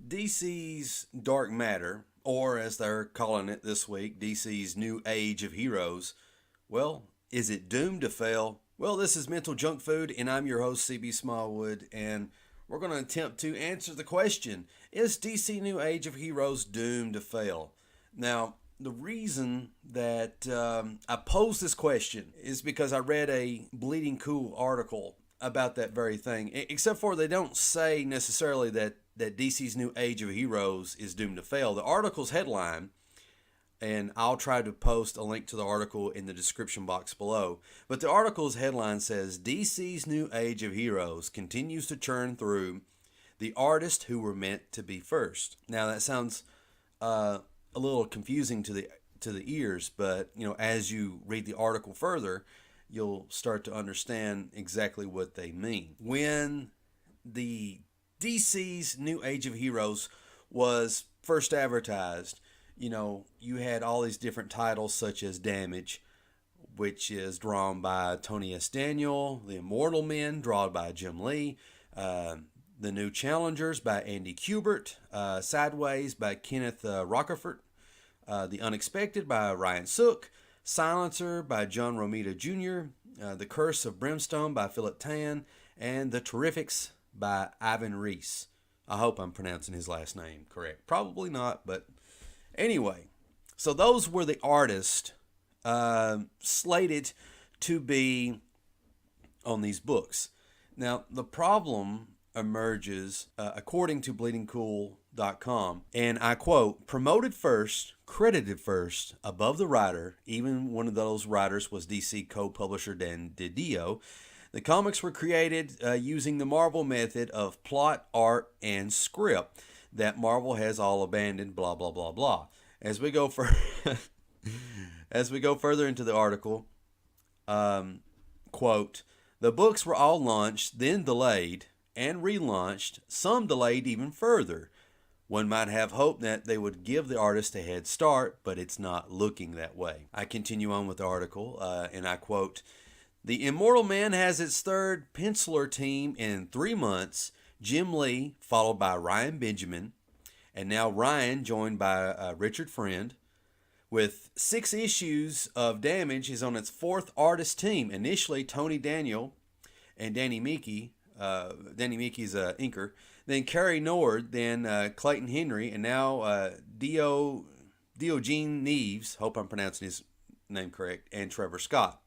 DC's Dark Matter, or as they're calling it this week, DC's New Age of Heroes, well, is it doomed to fail? Well, this is Mental Junk Food, and I'm your host, CB Smallwood, and we're going to attempt to answer the question, is DC New Age of Heroes doomed to fail? Now, the reason that I posed this question is because I read a Bleeding Cool article about that very thing, except for they don't say necessarily that DC's New Age of Heroes is doomed to fail. The article's headline, and I'll try to post a link to the article in the description box below, but the article's headline says, DC's New Age of Heroes continues to churn through the artists who were meant to be first. Now that sounds a little confusing to the ears, but as you read the article further, you'll start to understand exactly what they mean. When the DC's New Age of Heroes was first advertised, you had all these different titles such as Damage, which is drawn by Tony S. Daniel, The Immortal Men, drawn by Jim Lee, The New Challengers by Andy Kubert, Sideways by Kenneth Rocafort, The Unexpected by Ryan Sook, Silencer by John Romita Jr., The Curse of Brimstone by Philip Tan, and The Terrifics by Ivan Reis. I hope I'm pronouncing his last name correct. Probably not, but anyway. So those were the artists slated to be on these books. Now, the problem emerges, according to bleedingcool.com, and I quote, promoted first, credited first, above the writer, even one of those writers was DC co-publisher Dan DiDio. The comics were created using the Marvel method of plot, art, and script that Marvel has all abandoned, blah, blah, blah, blah. As we go further into the article, quote, the books were all launched, then delayed, and relaunched, some delayed even further. One might have hoped that they would give the artist a head start, but it's not looking that way. I continue on with the article, and I quote, the Immortal Man has its third penciler team in 3 months, Jim Lee, followed by Ryan Benjamin, and now Ryan, joined by Richard Friend, with 6 issues of Damage, is on its 4th artist team. Initially, Tony Daniel and Danny Miki. Danny Miki's inker. Then Kerry Nord, then Clayton Henry, and now Diogenes Neves, hope I'm pronouncing his name correct, and Trevor Scott.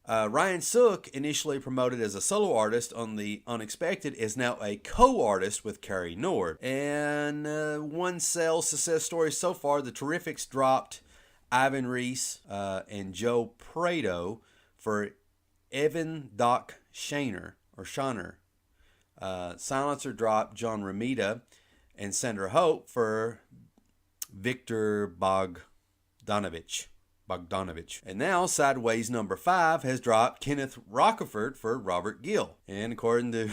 Ryan Sook, initially promoted as a solo artist on The Unexpected, is now a co-artist with Kerry Nord. And one sales success story so far, the Terrifics dropped Ivan Reis and Joe Prado for Evan Doc Shaner. Silencer dropped John Romita and Sandra Hope for Victor Bogdanovich. And now Sideways number 5 has dropped Kenneth Rocafort for Robert Gill. And according to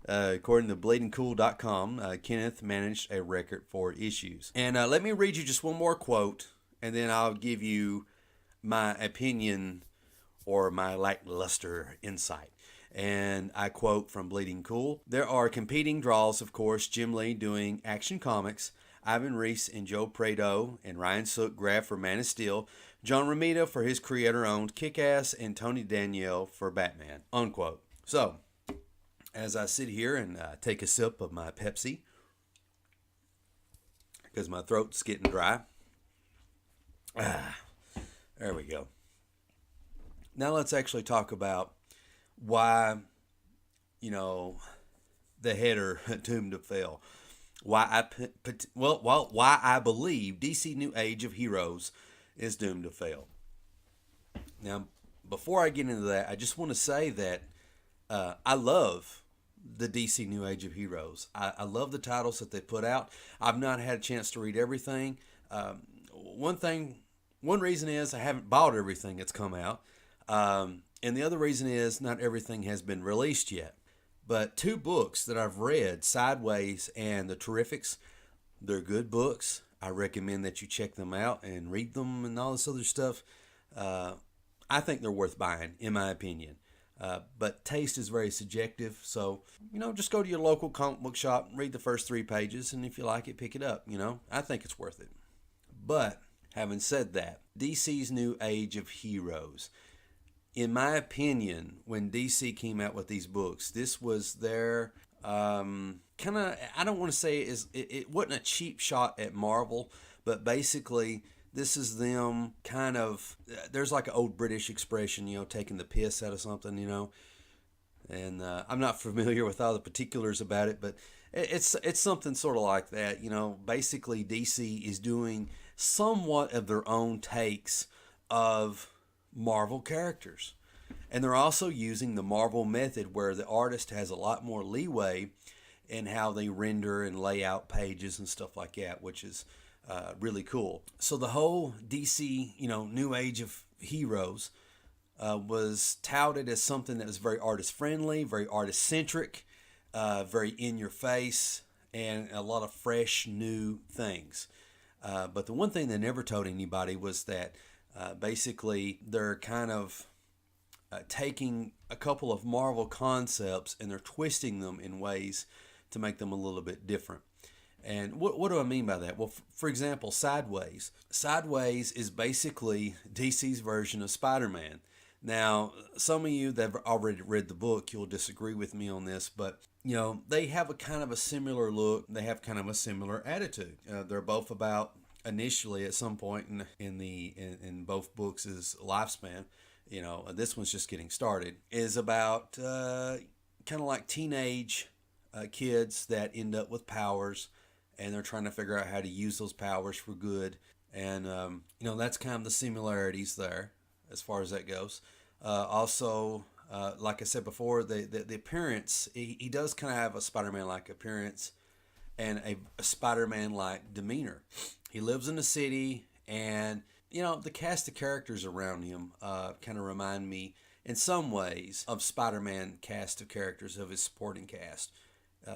bleedingcool.com, Kenneth managed a record 4 issues. And let me read you just one more quote, and then I'll give you my opinion or my lackluster insight. And I quote from Bleeding Cool, there are competing draws, of course, Jim Lee doing Action Comics, Ivan Reis and Joe Prado and Ryan Sook graph for Man of Steel, John Romita for his creator-owned Kick-Ass, and Tony Daniel for Batman, unquote. So, as I sit here and take a sip of my Pepsi, because my throat's getting dry. There we go. Now let's actually talk about why, the header doomed to fail. Why I believe DC New Age of Heroes is doomed to fail. Now, before I get into that, I just want to say that I love the DC New Age of Heroes. I love the titles that they put out. I've not had a chance to read everything. One reason is I haven't bought everything that's come out. And the other reason is not everything has been released yet. But 2 books that I've read, Sideways and The Terrifics, they're good books. I recommend that you check them out and read them and all this other stuff. I think they're worth buying, in my opinion. But taste is very subjective. So, just go to your local comic book shop, read the first 3 pages, and if you like it, pick it up. I think it's worth it. But having said that, DC's New Age of Heroes. In my opinion, when DC came out with these books, this was their kind of, I don't want to say it wasn't a cheap shot at Marvel, but basically this is them kind of, there's like an old British expression, taking the piss out of something, and I'm not familiar with all the particulars about it, but it's something sort of like that. Basically DC is doing somewhat of their own takes of Marvel characters. And they're also using the Marvel method where the artist has a lot more leeway in how they render and lay out pages and stuff like that, which is really cool. So the whole DC, New Age of Heroes was touted as something that was very artist friendly, very artist centric, very in your face, and a lot of fresh new things. But the one thing they never told anybody was that basically they're kind of taking a couple of Marvel concepts and they're twisting them in ways to make them a little bit different. And what do I mean by that? Well, for example, Sideways. Sideways is basically DC's version of Spider-Man. Now, some of you that have already read the book, you'll disagree with me on this, but they have a kind of a similar look. They have kind of a similar attitude. They're both about, initially at some point in both books' lifespan, this one's just getting started, is about kind of like teenage kids that end up with powers, and they're trying to figure out how to use those powers for good. And that's kind of the similarities there as far as that goes. Also, like I said before, the appearance, he does kind of have a Spider-Man-like appearance and a Spider-Man-like demeanor. He lives in the city, and the cast of characters around him kind of remind me in some ways of Spider-Man cast of characters of his supporting cast.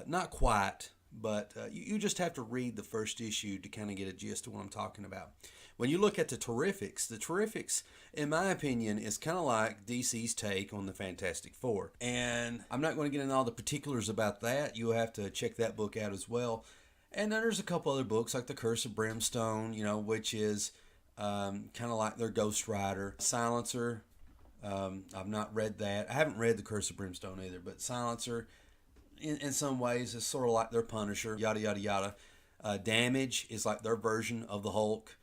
Not quite, but you just have to read the first issue to kind of get a gist of what I'm talking about. When you look at the Terrifics, in my opinion, is kind of like DC's take on the Fantastic Four. And I'm not going to get into all the particulars about that. You'll have to check that book out as well. And then there's a couple other books like The Curse of Brimstone, which is kind of like their Ghost Rider. Silencer, I've not read that. I haven't read The Curse of Brimstone either, but Silencer, in some ways, is sort of like their Punisher, yada, yada, yada. Damage is like their version of the Hulk.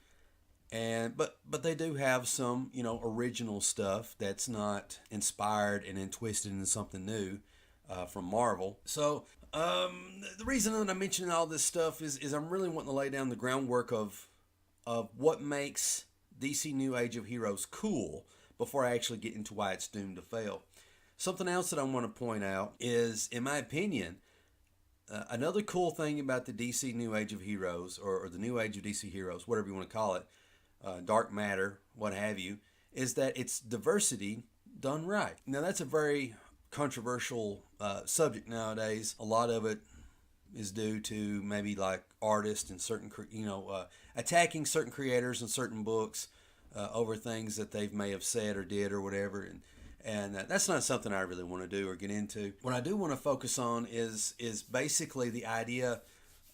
But they do have some, original stuff that's not inspired and then twisted into something new from Marvel. So the reason that I'm mentioning all this stuff is I'm really wanting to lay down the groundwork of what makes DC New Age of Heroes cool before I actually get into why it's doomed to fail. Something else that I want to point out is, in my opinion, another cool thing about the DC New Age of Heroes, or the New Age of DC Heroes, whatever you want to call it, dark matter, what have you, is that it's diversity done right. Now, that's a very controversial subject nowadays. A lot of it is due to maybe like artists and certain, attacking certain creators and certain books over things that they may have said or did or whatever. And that's not something I really want to do or get into. What I do want to focus on is basically the idea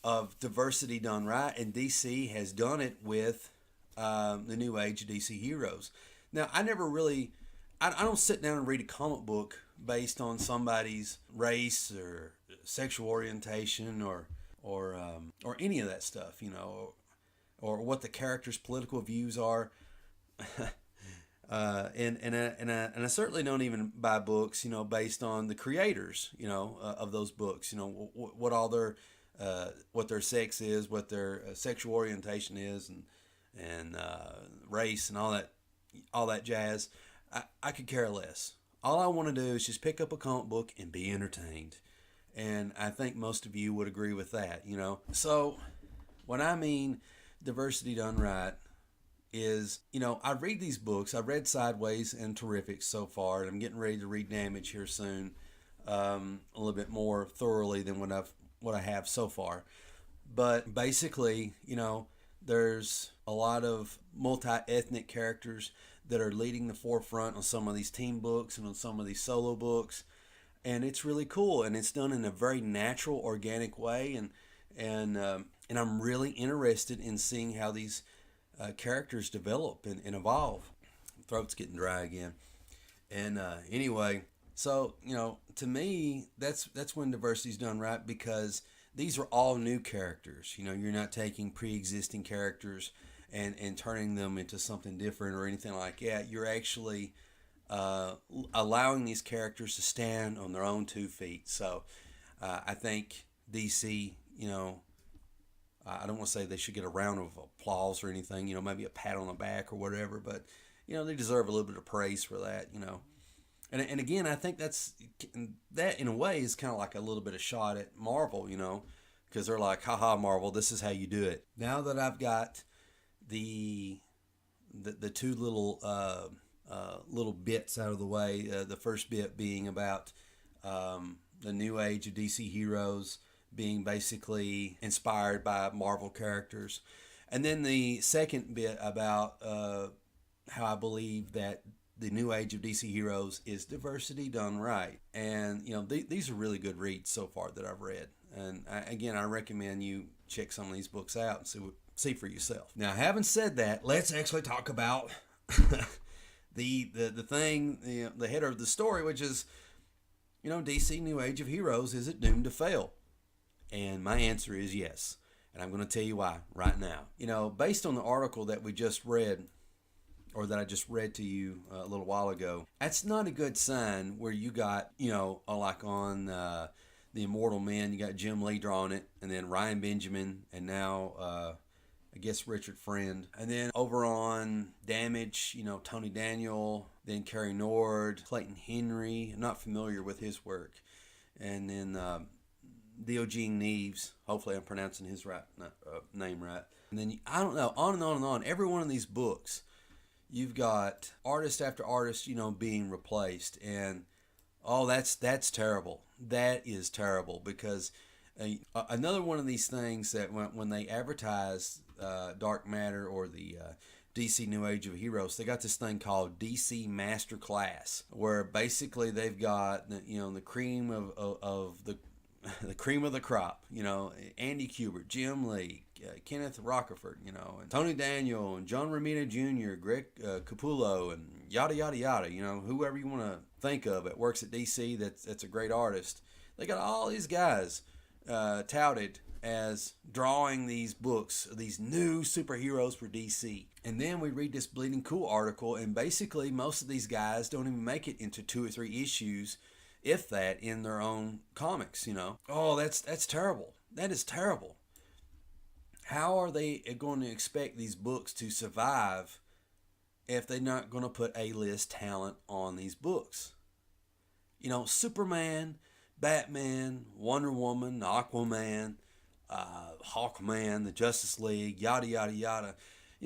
of diversity done right, and DC has done it with the New Age of DC Heroes. Now, I don't sit down and read a comic book based on somebody's race or sexual orientation or any of that stuff, or what the character's political views are. And I certainly don't even buy books, based on the creators, of those books, what all their what their sex is, what their sexual orientation is, and race and all that jazz. I could care less. All I want to do is just pick up a comic book and be entertained, and I think most of you would agree with that, So when I mean diversity done right, is, I read these books. I've read Sideways and Terrifics so far, and I'm getting ready to read Damage here soon, a little bit more thoroughly than what I have so far. But basically, there's a lot of multi-ethnic characters. that are leading the forefront on some of these team books and on some of these solo books, and it's really cool, and it's done in a very natural, organic way, and I'm really interested in seeing how these characters develop and evolve. Throat's getting dry again, and anyway, so to me, that's when diversity's done right, because these are all new characters. You're not taking pre-existing characters and turning them into something different or anything like that. You're actually allowing these characters to stand on their own 2 feet. So I think DC, I don't want to say they should get a round of applause or anything, maybe a pat on the back or whatever, but they deserve a little bit of praise for that. And again, I think that in a way is kind of like a little bit of shot at Marvel, because they're like, haha, Marvel, this is how you do it. Now that I've got the 2 little bits out of the way, the first bit being about the new age of DC heroes being basically inspired by Marvel characters, and then the second bit about how I believe that the new age of DC heroes is diversity done right. And these are really good reads so far that I've read, and I recommend you check some of these books out and see for yourself. Now, having said that, let's actually talk about the thing, the header of the story, which is DC New Age of Heroes, is it doomed to fail? And my answer is yes, and I'm going to tell you why right now. Based on the article that we just read, or that I just read to you a little while ago, that's not a good sign where you got, like on The Immortal Men, you got Jim Lee drawing it, and then Ryan Benjamin, and now I guess Richard Friend. And then over on Damage, Tony Daniel, then Kerry Nord, Clayton Henry. I'm not familiar with his work. And then Diogenes Neves. Hopefully I'm pronouncing his name right. And then, I don't know, on and on and on. Every one of these books, you've got artist after artist, being replaced. And, that's terrible. That is terrible, because another one of these things that when they advertise Dark Matter or the DC New Age of Heroes, they got this thing called DC Master Class, where basically they've got the cream of the cream of the crop. Andy Kubert, Jim Lee, Kenneth Rocafort, and Tony Daniel and John Romita Jr., Greg Capullo, and yada yada yada. Whoever you want to think of that works at DC that's a great artist. They got all these guys touted as drawing these books, these new superheroes for DC. And then we read this bleeding cool article, and basically most of these guys don't even make it into 2 or 3 issues, if that, in their own comics. That's terrible. That is terrible. How are they going to expect these books to survive if they're not going to put A-list talent on these books? Superman, Batman, Wonder Woman, Aquaman, Hawkman, the Justice League, yada yada yada.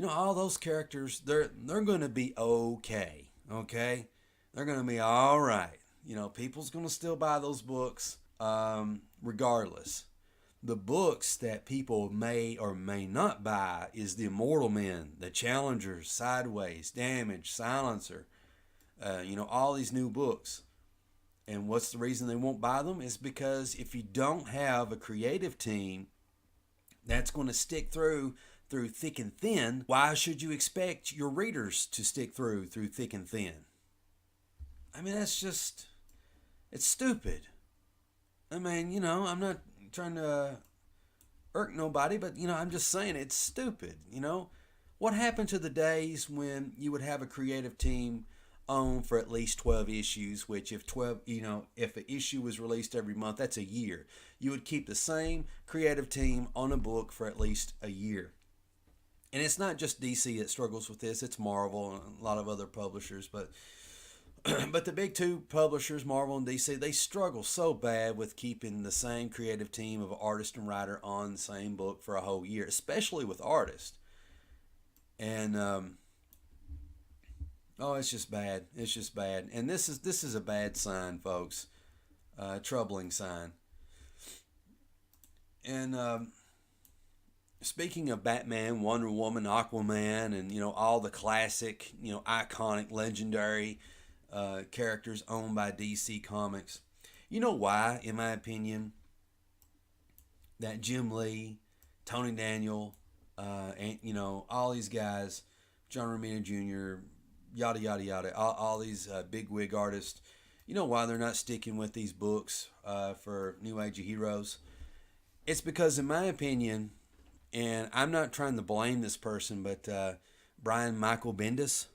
All those characters, they're going to be okay. They're going to be all right. People's going to still buy those books regardless. The books that people may or may not buy is the Immortal Men, the Challengers, Sideways, Damage, Silencer. All these new books. And what's the reason they won't buy them? Is because if you don't have a creative team that's going to stick through thick and thin, why should you expect your readers to stick through thick and thin? I mean, it's stupid. I mean, I'm not trying to irk nobody, but, I'm just saying it's stupid. What happened to the days when you would have a creative team on for at least 12 issues, which if an issue was released every month, that's a year. You would keep the same creative team on a book for at least a year. And it's not just DC that struggles with this, it's Marvel and a lot of other publishers, but the big 2 publishers, Marvel and DC, they struggle so bad with keeping the same creative team of artist and writer on the same book for a whole year, especially with artists. And it's just bad. It's just bad. And this is a bad sign, folks. Troubling sign. And Speaking of Batman, Wonder Woman, Aquaman, and all the classic, iconic, legendary characters owned by DC Comics, you know why, in my opinion, that Jim Lee, Tony Daniel, and all these guys, John Romita Jr., yada yada yada, all these big wig artists. You know why they're not sticking with these books for New Age of Heroes? It's because, in my opinion, and I'm not trying to blame this person, but Brian Michael Bendis,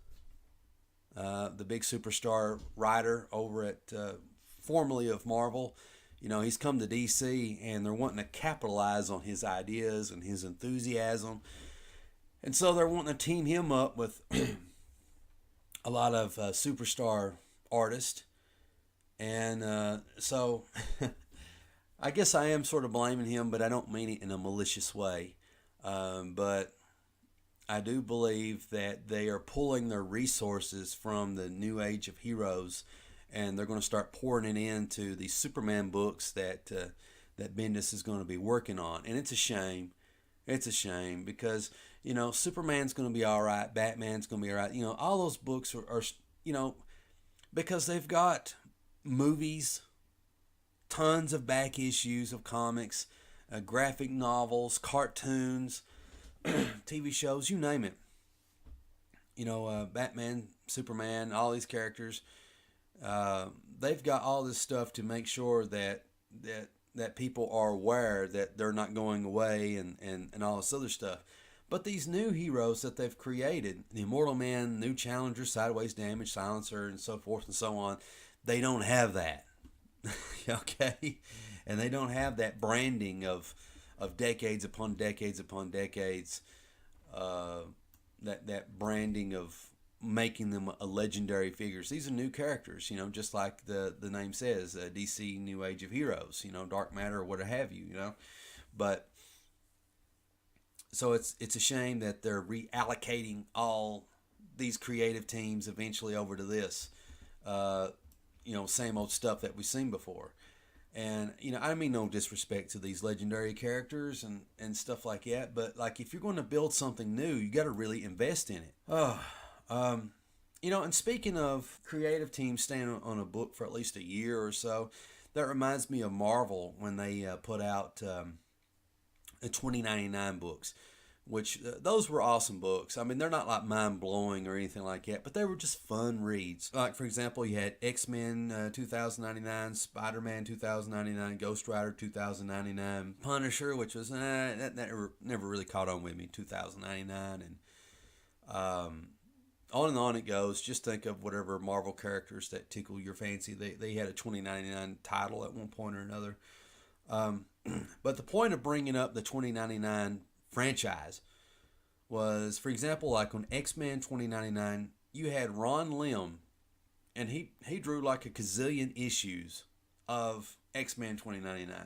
the big superstar writer over at formerly of Marvel, he's come to DC and they're wanting to capitalize on his ideas and his enthusiasm. And so they're wanting to team him up with a lot of superstar artists. And so I guess I am sort of blaming him, but I don't mean it in a malicious way. But I do believe that they are pulling their resources from the new age of heroes, and they're going to start pouring it into the Superman books that Bendis is going to be working on. And it's a shame. It's a shame because Superman's going to be all right, Batman's going to be all right. All those books are because they've got movies, tons of back issues of comics, graphic novels, cartoons, TV shows, you name it. Batman, Superman, all these characters. They've got all this stuff to make sure that people are aware that they're not going away and all this other stuff. But these new heroes that they've created, the Immortal Man, New Challenger, Sideways Damage, Silencer, and so forth and so on, they don't have that. Okay? And they don't have that branding of decades upon decades upon decades, that branding of making them a legendary figures. These are new characters, just like the name says, DC New Age of Heroes, Dark Matter or what have you, But so it's a shame that they're reallocating all these creative teams eventually over to this, same old stuff that we've seen before. And, I mean no disrespect to these legendary characters and stuff like that, but like if you're going to build something new, you got to really invest in it. And speaking of creative teams staying on a book for at least a year or so, that reminds me of Marvel when they put out the 2099 books, which those were awesome books. I mean, they're not like mind-blowing or anything like that, but they were just fun reads. Like, for example, you had X-Men 2099, Spider-Man 2099, Ghost Rider 2099, Punisher, which was, that never really caught on with me, 2099, and on and on it goes. Just think of whatever Marvel characters that tickle your fancy. They had a 2099 title at one point or another. But the point of bringing up the 2099 franchise was, for example, like on X-Men 2099, you had Ron Lim, and he drew like a gazillion issues of X-Men 2099.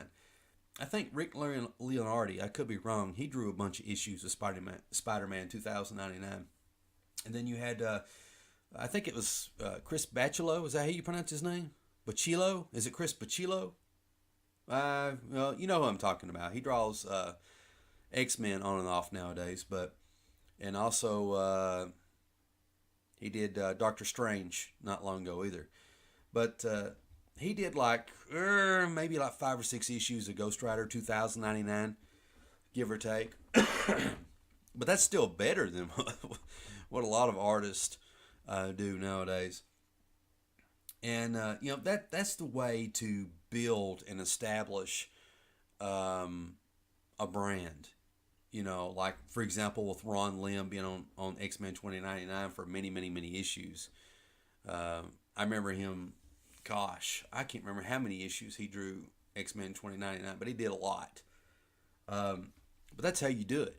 I think Rick Leonardi, I could be wrong, he drew a bunch of issues of Spider-Man 2099. And then you had, I think it was Chris Bachalo. Is that how you pronounce his name? Bachilo? Is it Chris Bachilo? Well, you know who I'm talking about. He draws X-Men on and off nowadays, and also he did Doctor Strange not long ago either. But he did like maybe like 5 or 6 issues of Ghost Rider 2099, give or take. But that's still better than what a lot of artists do nowadays. And that's the way to build and establish a brand. Like for example with Ron Lim being on X-Men 2099 for many, many, many issues. I remember him, gosh, I can't remember how many issues he drew X-Men 2099, but he did a lot. But that's how you do it.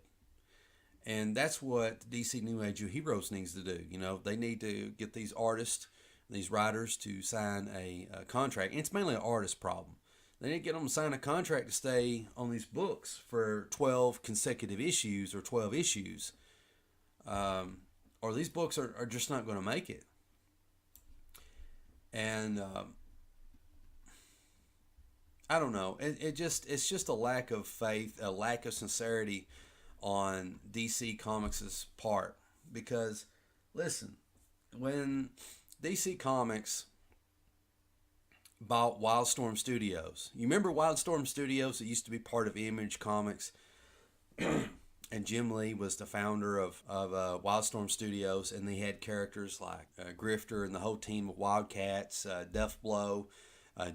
And that's what DC New Age of Heroes needs to do. They need to get these artists, these writers to sign a contract. And it's mainly an artist problem. They need to get them to sign a contract to stay on these books for 12 consecutive issues or 12 issues. Or these books are just not going to make it. And I don't know. It's just a lack of faith, a lack of sincerity on DC Comics' part. Because, listen, when DC Comics bought Wildstorm Studios, you remember Wildstorm Studios? It used to be part of Image Comics. And Jim Lee was the founder of Wildstorm Studios, and they had characters like Grifter and the whole team of Wildcats, Deathblow,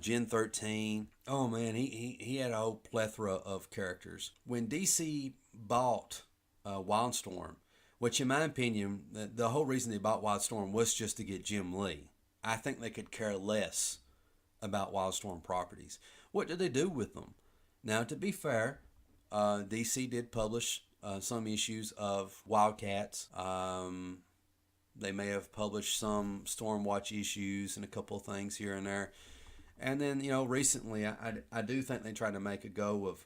Gen 13. Oh man, he had a whole plethora of characters. When DC bought Wildstorm, which in my opinion, the whole reason they bought Wildstorm was just to get Jim Lee. I think they could care less about Wildstorm properties. What did they do with them? Now, to be fair, DC did publish some issues of Wildcats. They may have published some Stormwatch issues and a couple of things here and there. And then, recently, I do think they tried to make a go of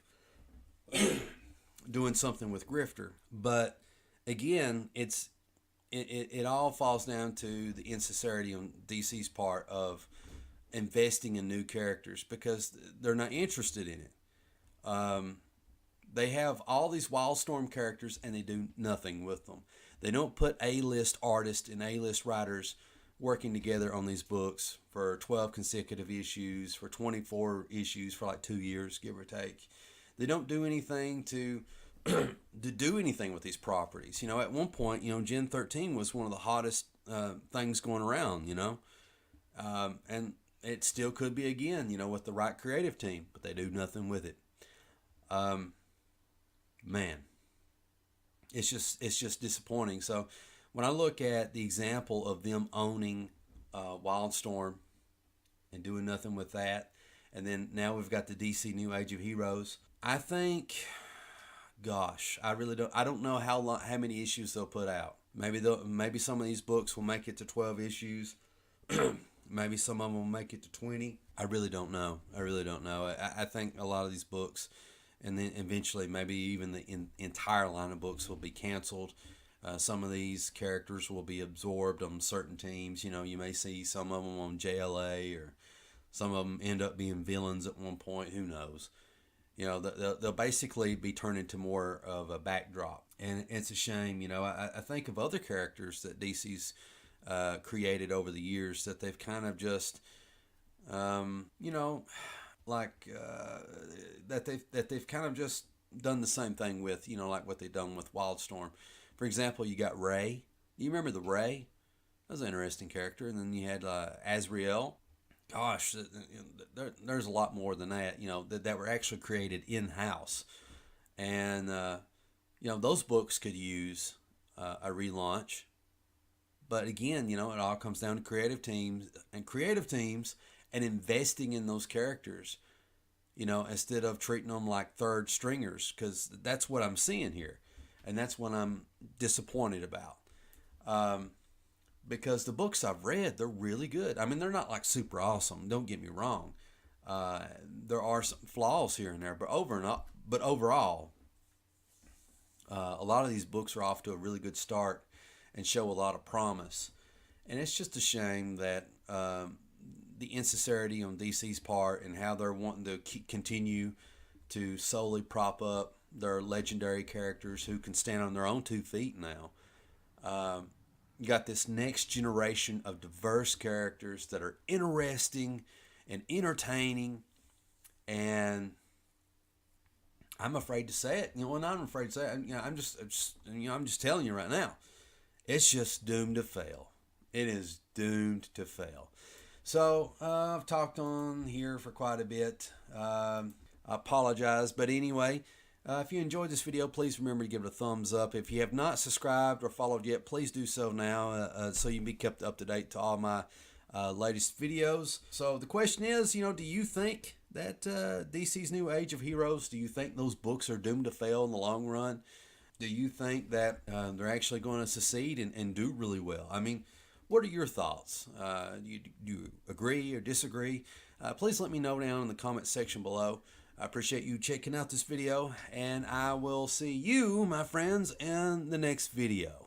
doing something with Grifter. But again, it all falls down to the insincerity on DC's part of investing in new characters because they're not interested in it. They have all these Wildstorm characters and they do nothing with them. They don't put A-list artists and A-list writers working together on these books for 12 consecutive issues, for 24 issues for like 2 years, give or take. They don't do anything to do anything with these properties. At one point, Gen 13 was one of the hottest things going around, and it still could be again, with the right creative team, but they do nothing with it. Man, it's just disappointing. So when I look at the example of them owning Wildstorm and doing nothing with that, and then now we've got the DC New Age of Heroes, I think, gosh, I don't know how many issues they'll put out. Maybe some of these books will make it to 12 issues. Maybe some of them will make it to 20. I really don't know. I think a lot of these books, and then eventually maybe even the entire line of books will be canceled. Some of these characters will be absorbed on certain teams. You may see some of them on JLA, or some of them end up being villains at one point. Who knows? They'll basically be turned into more of a backdrop. And it's a shame. I think of other characters that DC's created over the years that they've kind of just, that they've kind of just done the same thing with, like what they've done with Wildstorm. For example, you got Ray. You remember the Ray? That was an interesting character. And then you had Azrael. Gosh, there's a lot more than that, that were actually created in-house. And, those books could use a relaunch. But again, it all comes down to creative teams and investing in those characters, instead of treating them like third stringers, because that's what I'm seeing here. And that's what I'm disappointed about. Because the books I've read, they're really good. I mean, they're not like super awesome. Don't get me wrong. There are some flaws here and there, but overall, a lot of these books are off to a really good start and show a lot of promise. And it's just a shame that the insincerity on DC's part and how they're wanting to continue to solely prop up their legendary characters who can stand on their own 2 feet now. You got this next generation of diverse characters that are interesting and entertaining, and I'm afraid to say it. I'm not afraid to say it. I'm just telling you right now. It's just doomed to fail. It is doomed to fail. So I've talked on here for quite a bit. I apologize, but anyway, if you enjoyed this video, please remember to give it a thumbs up. If you have not subscribed or followed yet, please do so now, so you can be kept up to date to all my latest videos. So the question is, do you think that DC's New Age of Heroes, do you think those books are doomed to fail in the long run? Do you think that they're actually going to succeed and do really well? I mean, what are your thoughts? Do you agree or disagree? Please let me know down in the comment section below. I appreciate you checking out this video, and I will see you, my friends, in the next video.